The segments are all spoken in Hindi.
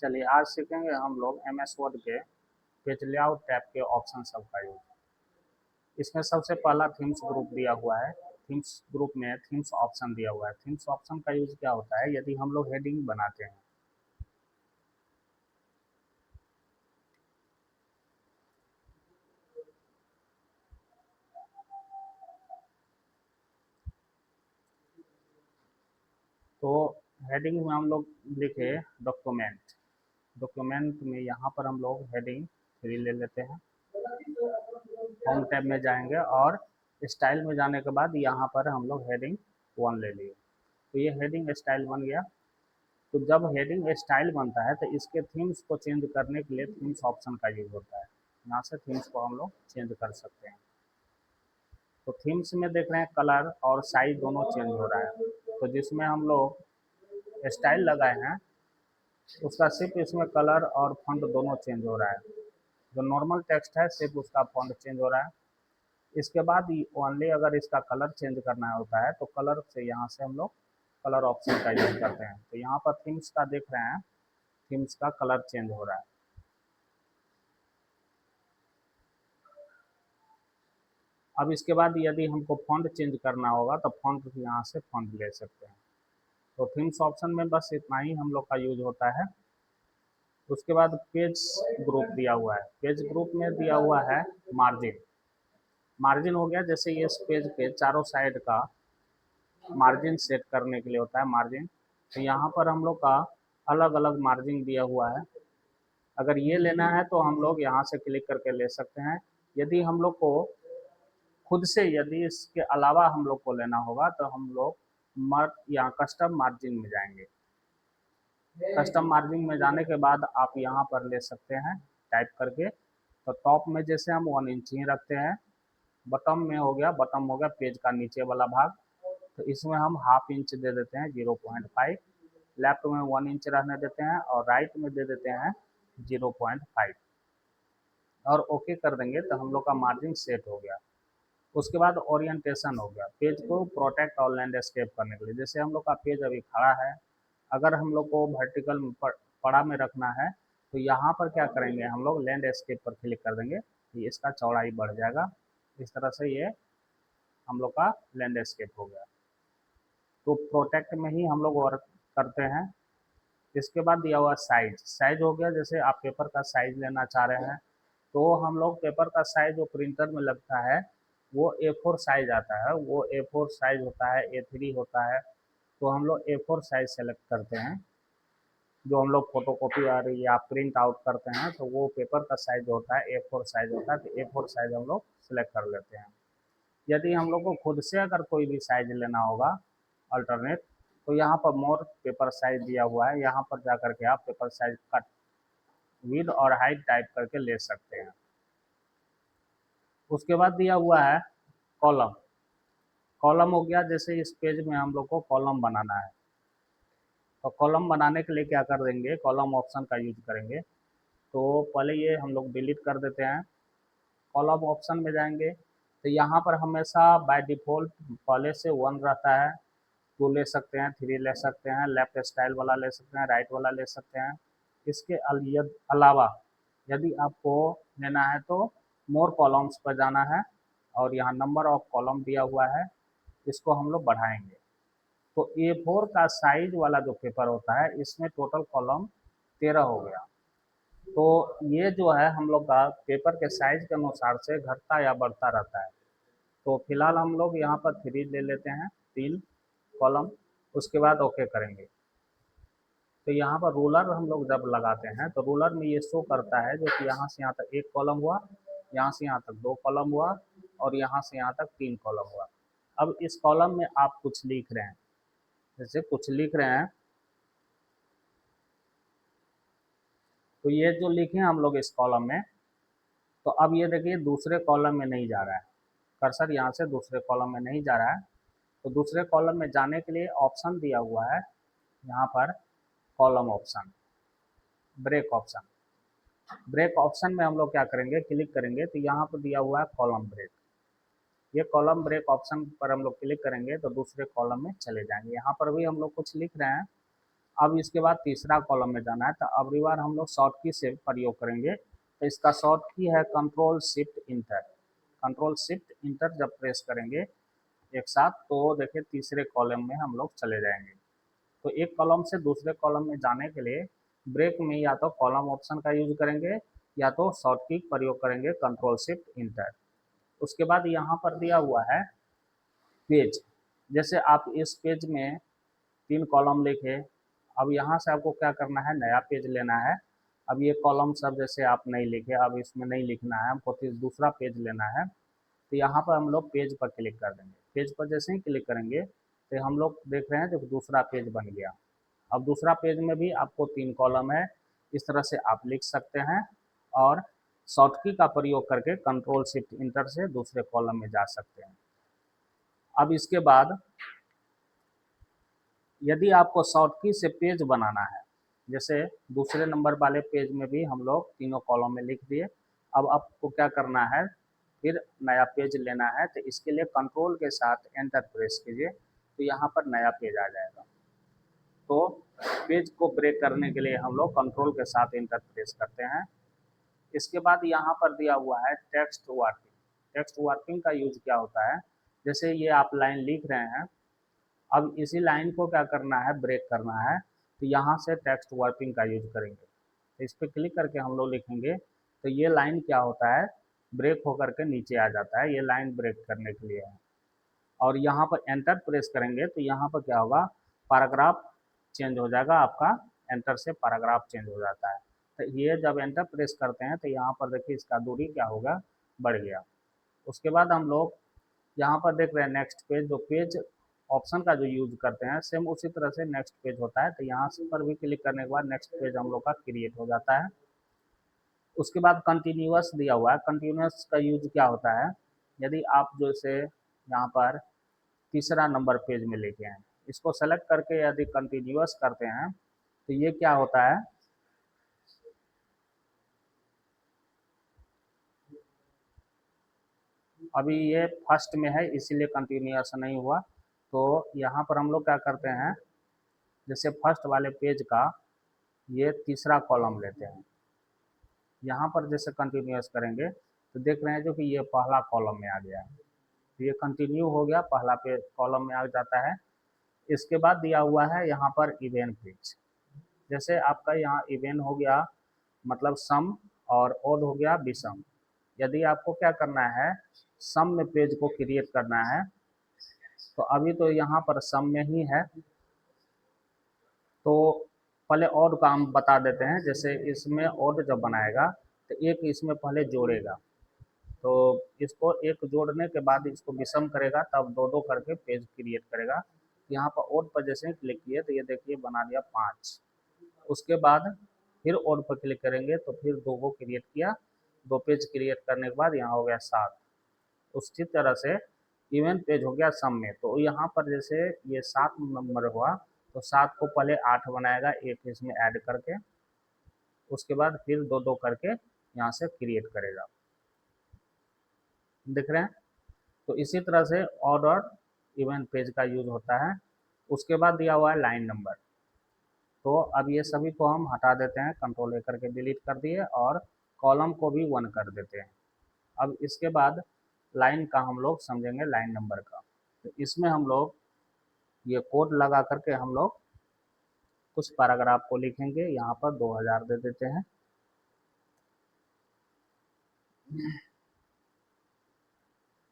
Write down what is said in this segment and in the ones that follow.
चलिए आज सीखेंगे हम लोग MS वर्ड के पेज लेआउट टैब के ऑप्शन सब का यूज। इसमें सबसे पहला थीम्स ग्रुप दिया हुआ है। थीम्स ग्रुप में थीम्स ऑप्शन दिया हुआ है। थीम्स ऑप्शन का यूज क्या होता है, यदि हम लोग हेडिंग बनाते हैं तो हेडिंग में हम लोग लिखे डॉक्यूमेंट। डॉक्यूमेंट में यहाँ पर हम लोग हेडिंग 3 ले लेते हैं। होम टैब में जाएंगे और स्टाइल में जाने के बाद यहाँ पर हम लोग हेडिंग 1 ले लिए। तो ये हेडिंग स्टाइल बन गया। तो जब हेडिंग स्टाइल बनता है तो इसके थीम्स को चेंज करने के लिए थीम्स ऑप्शन का यूज होता है। यहाँ से थीम्स को हम लोग चेंज कर सकते हैं। तो थीम्स में देख रहे हैं कलर और साइज दोनों चेंज हो रहा है। तो जिसमें हम लोग स्टाइल लगाए हैं उसका सिर्फ इसमें कलर और फॉन्ट दोनों चेंज हो रहा है। जो नॉर्मल टेक्स्ट है सिर्फ उसका फॉन्ट चेंज हो रहा है। इसके बाद ओनली अगर इसका कलर चेंज करना होता है तो कलर से यहाँ से हम लोग कलर ऑप्शन का यूज करते हैं। तो यहाँ पर थीम्स का देख रहे हैं, थीम्स का कलर चेंज हो रहा है। अब इसके बाद यदि हमको फॉन्ट चेंज करना होगा तो फॉन्ट यहाँ से फॉन्ट ले सकते हैं। तो थीम्स ऑप्शन में बस इतना ही हम लोग का यूज होता है। उसके बाद पेज ग्रुप दिया हुआ है। पेज ग्रुप में दिया हुआ है मार्जिन। मार्जिन हो गया जैसे ये इस पेज के चारों साइड का मार्जिन सेट करने के लिए होता है मार्जिन। तो यहाँ पर हम लोग का अलग अलग मार्जिन दिया हुआ है। अगर ये लेना है तो हम लोग यहाँ से क्लिक करके ले सकते हैं। यदि हम लोग को खुद से यदि इसके अलावा हम लोग को लेना होगा तो हम लोग यहाँ कस्टम मार्जिन में जाएंगे। कस्टम मार्जिन में जाने के बाद आप यहाँ पर ले सकते हैं टाइप करके। तो टॉप में जैसे हम 1 इंच ही रखते हैं, बटम में हो गया, बटम हो गया पेज का नीचे वाला भाग, तो इसमें हम हाफ इंच दे देते हैं 0.5। लेफ्ट में 1 इंच रहने देते हैं और राइट में दे देते हैं 0.5 और ओके कर देंगे तो हम लोग का मार्जिन सेट हो गया। उसके बाद ओरिएंटेशन हो गया, पेज को प्रोटेक्ट और लैंडस्केप करने के लिए। जैसे हम लोग का पेज अभी खड़ा है, अगर हम लोग को वर्टिकल पड़ा में रखना है तो यहाँ पर क्या करेंगे, हम लोग लैंडस्केप पर क्लिक कर देंगे, ये इसका चौड़ाई बढ़ जाएगा। इस तरह से ये हम लोग का लैंडस्केप हो गया। तो प्रोटेक्ट में ही हम लोग वर्क करते हैं। इसके बाद दिया हुआ साइज। साइज हो गया जैसे आप पेपर का साइज लेना चाह रहे हैं तो हम लोग पेपर का साइज जो प्रिंटर में लगता है वो A4 साइज आता है। वो A4 साइज होता है, A3 होता है। तो हम लोग A4 साइज सेलेक्ट करते हैं। जो हम लोग फोटो कॉपी और या प्रिंट आउट करते हैं तो वो पेपर का साइज होता है A4 साइज होता है। तो A4 साइज हम लोग सेलेक्ट कर लेते हैं। यदि हम लोग को खुद से अगर कोई भी साइज लेना होगा अल्टरनेट, तो यहाँ पर मोर पेपर साइज दिया हुआ है, यहाँ पर जा करके आप पेपर साइज का विड्थ और हाइट टाइप करके ले सकते हैं। उसके बाद दिया हुआ है कॉलम। कॉलम हो गया जैसे इस पेज में हम लोग को कॉलम बनाना है तो कॉलम बनाने के लिए क्या कर देंगे, कॉलम ऑप्शन का यूज करेंगे। तो पहले ये हम लोग डिलीट कर देते हैं। कॉलम ऑप्शन में जाएंगे तो यहाँ पर हमेशा बाय डिफ़ॉल्ट पहले से 1 रहता है। 2 ले सकते हैं, 3 ले सकते हैं, लेफ्ट स्टाइल वाला ले सकते हैं, राइट वाला ले सकते हैं। इसके अलावा यदि आपको लेना है तो मोर कॉलम्स पर जाना है और यहाँ नंबर ऑफ कॉलम दिया हुआ है, इसको हम लोग बढ़ाएंगे। तो A4 का साइज वाला जो पेपर होता है इसमें टोटल कॉलम 13 हो गया। तो ये जो है हम लोग का पेपर के साइज के अनुसार से घटता या बढ़ता रहता है। तो फिलहाल हम लोग यहाँ पर 3 ले लेते हैं, 3 कॉलम। उसके बाद ओके करेंगे। तो यहाँ पर रूलर हम लोग जब लगाते हैं तो रूलर में ये शो करता है जो कि यहाँ से यहाँ तक 1 कॉलम हुआ, यहाँ से यहाँ तक 2 कॉलम हुआ और यहाँ से यहाँ तक 3 कॉलम हुआ। अब इस कॉलम में आप कुछ लिख रहे हैं, जैसे कुछ लिख रहे हैं तो ये जो लिखे हम लोग इस कॉलम में, तो अब ये देखिए दूसरे कॉलम में नहीं जा रहा है, कर्सर यहाँ से दूसरे कॉलम में नहीं जा रहा है। तो दूसरे कॉलम में जाने के लिए ऑप्शन दिया हुआ है यहाँ पर, column option, break option. Break option में हम लोग क्या करेंगे, क्लिक करेंगे तो यहाँ पर दिया हुआ है कॉलम ब्रेक। ये कॉलम ब्रेक ऑप्शन पर हम लोग क्लिक करेंगे तो दूसरे कॉलम में चले जाएंगे। यहाँ पर भी हम लोग कुछ लिख रहे हैं, अब इसके बाद तीसरा कॉलम में जाना है, तो अगली बार हम लोग शॉर्ट की से प्रयोग करेंगे। तो इसका शॉर्ट की है control shift inter. Control shift inter जब प्रेस करेंगे एक साथ, तो देखिए तीसरे कॉलम में हम लोग चले जाएंगे। तो एक कॉलम से दूसरे कॉलम में जाने के लिए ब्रेक में या तो कॉलम ऑप्शन का यूज करेंगे या तो शॉर्ट की प्रयोग करेंगे कंट्रोल शिफ्ट इंटर। उसके बाद यहाँ पर दिया हुआ है पेज। जैसे आप इस पेज में 3 कॉलम लिखे, अब यहाँ से आपको क्या करना है, नया पेज लेना है। अब ये कॉलम सब जैसे आप नहीं लिखे, अब इसमें नहीं लिखना है हमको, फिर दूसरा पेज लेना है। तो यहाँ पर हम लोग पेज पर क्लिक कर देंगे। पेज पर जैसे ही क्लिक करेंगे तो हम लोग देख रहे हैं जो दूसरा पेज बन गया। अब दूसरा पेज में भी आपको 3 कॉलम है, इस तरह से आप लिख सकते हैं और शॉर्ट की का प्रयोग करके कंट्रोल शिफ्ट इंटर से दूसरे कॉलम में जा सकते हैं। अब इसके बाद यदि आपको शॉर्ट की से पेज बनाना है, जैसे दूसरे नंबर वाले पेज में भी हम लोग तीनों कॉलम में लिख दिए। अब आपको क्या करना है, फिर नया पेज लेना है। तो इसके लिए कंट्रोल के साथ एंटर प्रेस कीजिए, तो यहाँ पर नया पेज आ जाएगा। तो पेज को ब्रेक करने के लिए हम लोग कंट्रोल के साथ एंटर प्रेस करते हैं। इसके बाद यहाँ पर दिया हुआ है टेक्स्ट वार्पिंग। टेक्स्ट वार्पिंग का यूज क्या होता है, जैसे ये आप लाइन लिख रहे हैं, अब इसी लाइन को क्या करना है, ब्रेक करना है। तो यहाँ से टेक्स्ट वार्पिंग का यूज करेंगे। तो इस पर क्लिक करके हम लोग लिखेंगे, तो ये लाइन क्या होता है, ब्रेक होकर के नीचे आ जाता है। ये लाइन ब्रेक करने के लिए है। और यहाँ पर एंटर प्रेस करेंगे तो यहाँ पर क्या होगा, पैराग्राफ चेंज हो जाएगा आपका। एंटर से पैराग्राफ चेंज हो जाता है। तो ये जब एंटर प्रेस करते हैं तो यहाँ पर देखिए इसका दूरी क्या होगा, बढ़ गया। उसके बाद हम लोग यहाँ पर देख रहे हैं नेक्स्ट पेज, जो पेज ऑप्शन का जो यूज करते हैं सेम उसी तरह से नेक्स्ट पेज होता है। तो यहाँ से पर भी क्लिक करने के बाद नेक्स्ट पेज हम लोग का क्रिएट हो जाता है। उसके बाद कंटिन्यूअस दिया हुआ है। कंटिन्यूअस का यूज क्या होता है, यदि आप जैसे यहाँ पर तीसरा नंबर पेज में लेके आए, इसको सेलेक्ट करके यदि कंटिन्यूअस करते हैं तो ये क्या होता है, अभी ये फर्स्ट में है इसीलिए कंटिन्यूअस नहीं हुआ। तो यहाँ पर हम लोग क्या करते हैं, जैसे फर्स्ट वाले पेज का ये तीसरा कॉलम लेते हैं, यहाँ पर जैसे कंटिन्यूअस करेंगे तो देख रहे हैं जो कि ये पहला कॉलम में आ गया है। तो ये कंटिन्यू हो गया, पहला पेज कॉलम में आ जाता है। इसके बाद दिया हुआ है यहाँ पर इवेंट पेज। जैसे आपका यहाँ इवेंट हो गया मतलब सम, और ओड हो गया विषम। यदि आपको क्या करना है, सम में पेज को क्रिएट करना है, तो अभी तो यहाँ पर सम में ही है, तो पहले ओड का हम बता देते हैं। जैसे इसमें ओड जब बनाएगा तो एक इसमें पहले जोड़ेगा, तो इसको एक जोड़ने के बाद इसको विषम करेगा, तब दो दो करके पेज क्रिएट करेगा। यहाँ पर ओड पर जैसे ही क्लिक किए तो ये देखिए बना दिया 5। उसके बाद फिर ओड पर क्लिक करेंगे तो फिर दो को क्रिएट किया, 2 पेज क्रिएट करने के बाद यहाँ हो गया 7। उसी तरह से इवेंट पेज हो गया सम में। तो यहाँ पर जैसे ये 7 नंबर हुआ, तो 7 को पहले 8 बनाएगा एक इसमें ऐड करके, उसके बाद फिर दो दो करके यहाँ से क्रिएट करेगा। दिख रहे हैं, तो इसी तरह से ऑर्डर इवेंट पेज का यूज होता है। उसके बाद दिया हुआ है लाइन नंबर। तो अब ये सभी को हम हटा देते हैं, कंट्रोल ए करके डिलीट कर दिए, और कॉलम को भी 1 कर देते हैं। अब इसके बाद लाइन का हम लोग समझेंगे, लाइन नंबर का। तो इसमें हम लोग ये कोड लगा करके हम लोग कुछ पैराग्राफ को लिखेंगे। यहाँ पर 2000 दे देते हैं।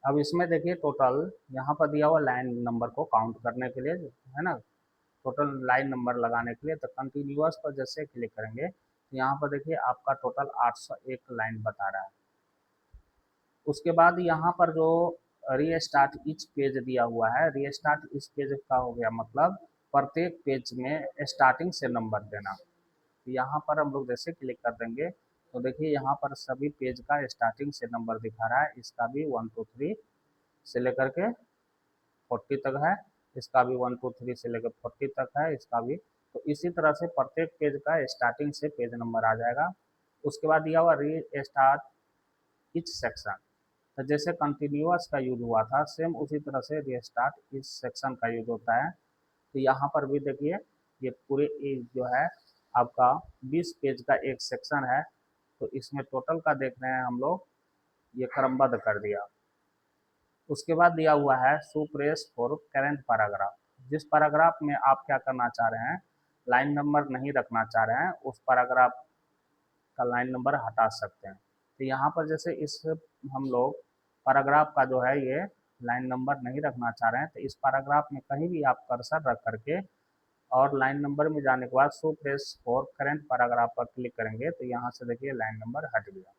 अब इसमें देखिए टोटल यहाँ पर दिया हुआ लाइन नंबर को काउंट करने के लिए है ना, टोटल लाइन नंबर लगाने के लिए। तो कंटिन्यूअस पर जैसे क्लिक करेंगे तो यहाँ पर देखिए आपका टोटल 801 लाइन बता रहा है। उसके बाद यहाँ पर जो रीस्टार्ट ईच पेज दिया हुआ है, रीस्टार्ट ईच पेज का हो गया मतलब प्रत्येक पेज में स्टार्टिंग से नंबर देना। तो यहाँ पर हम लोग जैसे क्लिक कर देंगे तो देखिए यहाँ पर सभी पेज का स्टार्टिंग से नंबर दिखा रहा है। इसका भी 1 2 3 से लेकर के 40 तक है, इसका भी 1 2 3 से लेकर 40 तक है, इसका भी। तो इसी तरह से प्रत्येक पेज का स्टार्टिंग से पेज नंबर आ जाएगा। उसके बाद दिया हुआ री स्टार्ट ईच सेक्शन। तो जैसे कंटिन्यूअस का यूज हुआ था सेम उसी तरह से री स्टार्ट ईच सेक्शन का यूज होता है। तो यहाँ पर भी देखिए ये पूरे जो है आपका 20 पेज का एक सेक्शन है। तो इसमें टोटल का देख रहे हैं हम लोग, ये क्रमबद्ध कर दिया। उसके बाद दिया हुआ है सुप्रेस फॉर करेंट पैराग्राफ। जिस पैराग्राफ में आप क्या करना चाह रहे हैं, लाइन नंबर नहीं रखना चाह रहे हैं, उस पैराग्राफ का लाइन नंबर हटा सकते हैं। तो यहाँ पर जैसे इस हम लोग पैराग्राफ का जो है ये लाइन नंबर नहीं रखना चाह रहे हैं, तो इस पैराग्राफ में कहीं भी आप कर्सर रख करके और लाइन नंबर में जाने के बाद show press for current paragraph पर क्लिक करेंगे तो यहाँ से देखिए लाइन नंबर हट गया।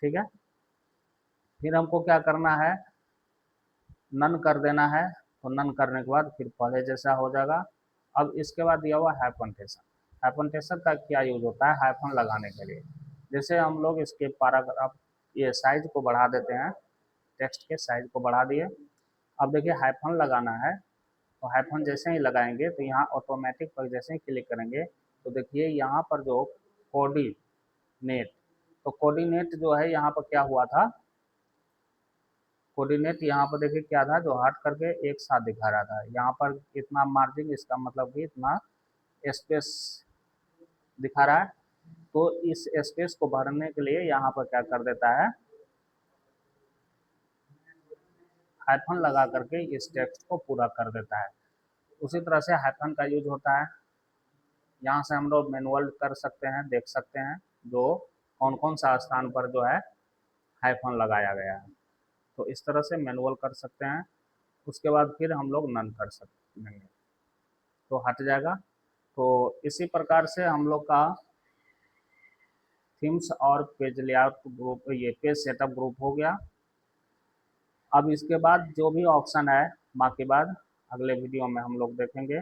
ठीक है, फिर हमको क्या करना है, नन कर देना है। तो नन करने के बाद फिर पहले जैसा हो जाएगा। अब इसके बाद दिया हुआ हाइफनटेशन। हाइफनटेशन का क्या यूज होता है, हाइफन लगाने के लिए। जैसे हम लोग इसके पैराग्राफ ये साइज को बढ़ा देते हैं, टेक्स्ट के साइज को बढ़ा दिए। अब देखिए हाइफन लगाना है, तो हाइफन जैसे ही लगाएंगे तो यहाँ ऑटोमेटिक पर जैसे ही क्लिक करेंगे तो देखिए यहाँ पर जो कोऑर्डिनेट, तो कोऑर्डिनेट जो है यहाँ पर क्या हुआ था, कोऑर्डिनेट यहाँ पर देखिए क्या था, जो हट करके एक साथ दिखा रहा था। यहाँ पर इतना मार्जिन, इसका मतलब कि इतना स्पेस दिखा रहा है। तो इस स्पेस को भरने के लिए यहाँ पर क्या कर देता है, हाइफन लगा करके इस टेक्स्ट को पूरा कर देता है। उसी तरह से हाइफन का यूज होता है, यहाँ से हम लोग मैनुअल कर सकते हैं, देख सकते हैं जो कौन कौन सा स्थान पर जो है हाइफन लगाया गया है। तो इस तरह से मैनुअल कर सकते हैं। उसके बाद फिर हम लोग नन कर सकते हैं, तो हट जाएगा। तो इसी प्रकार से हम लोग का थीम्स और पेज लेआउट ग्रुप, ये पेज सेटअप ग्रुप हो गया। अब इसके बाद जो भी ऑप्शन है बाकी बाद अगले वीडियो में हम लोग देखेंगे।